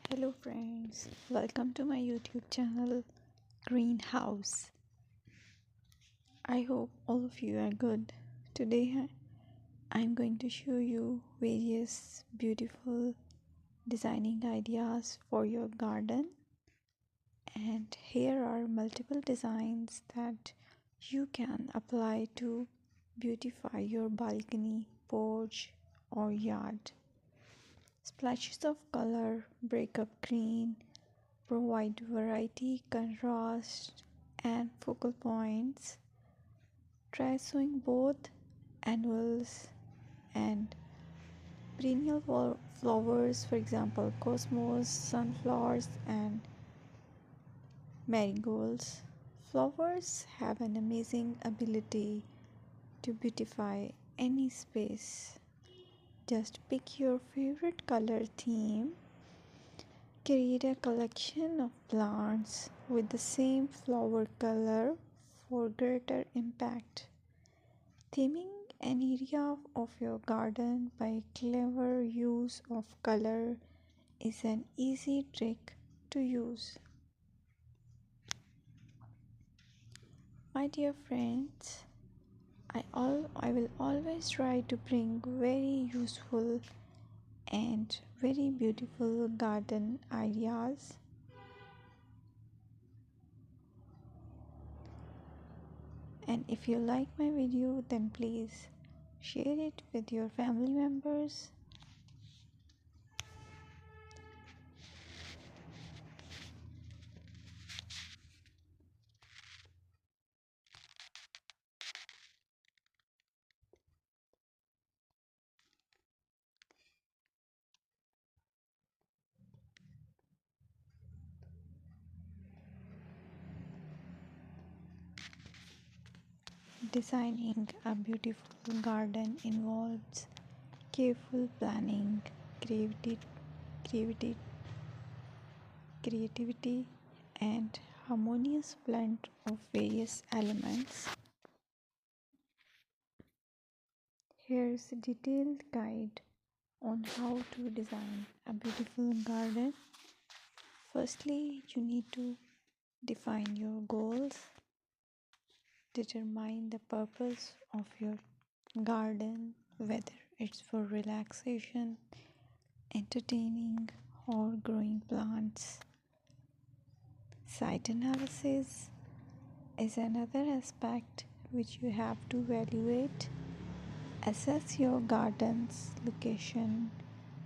Hello friends, welcome to my YouTube channel Greenhouse. I hope all of you are good. Today I'm going to show you various beautiful designing ideas for your garden, and here are multiple designs that you can apply to beautify your balcony, porch or yard. Splashes of color break up green, provide variety, contrast, and focal points. Try sowing both annuals and perennial flowers, for example, cosmos, sunflowers, and marigolds. Flowers have an amazing ability to beautify any space. Just pick your favorite color theme. Create a collection of plants with the same flower color for greater impact. Theming an area of your garden by clever use of color is an easy trick to use. My dear friends, I will always try to bring very useful and very beautiful garden ideas. And if you like my video, then please share it with your family members. Designing a beautiful garden involves careful planning, creativity, creativity, creativity, and harmonious blend of various elements. Here's a detailed guide on how to design a beautiful garden. Firstly, you need to define your goals, determine the purpose of your garden, whether it's for relaxation, entertaining, or growing plants. Site analysis is another aspect which you have to evaluate. Assess your garden's location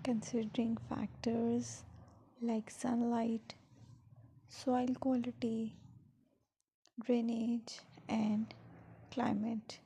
considering factors like sunlight, soil quality, drainage, and climate.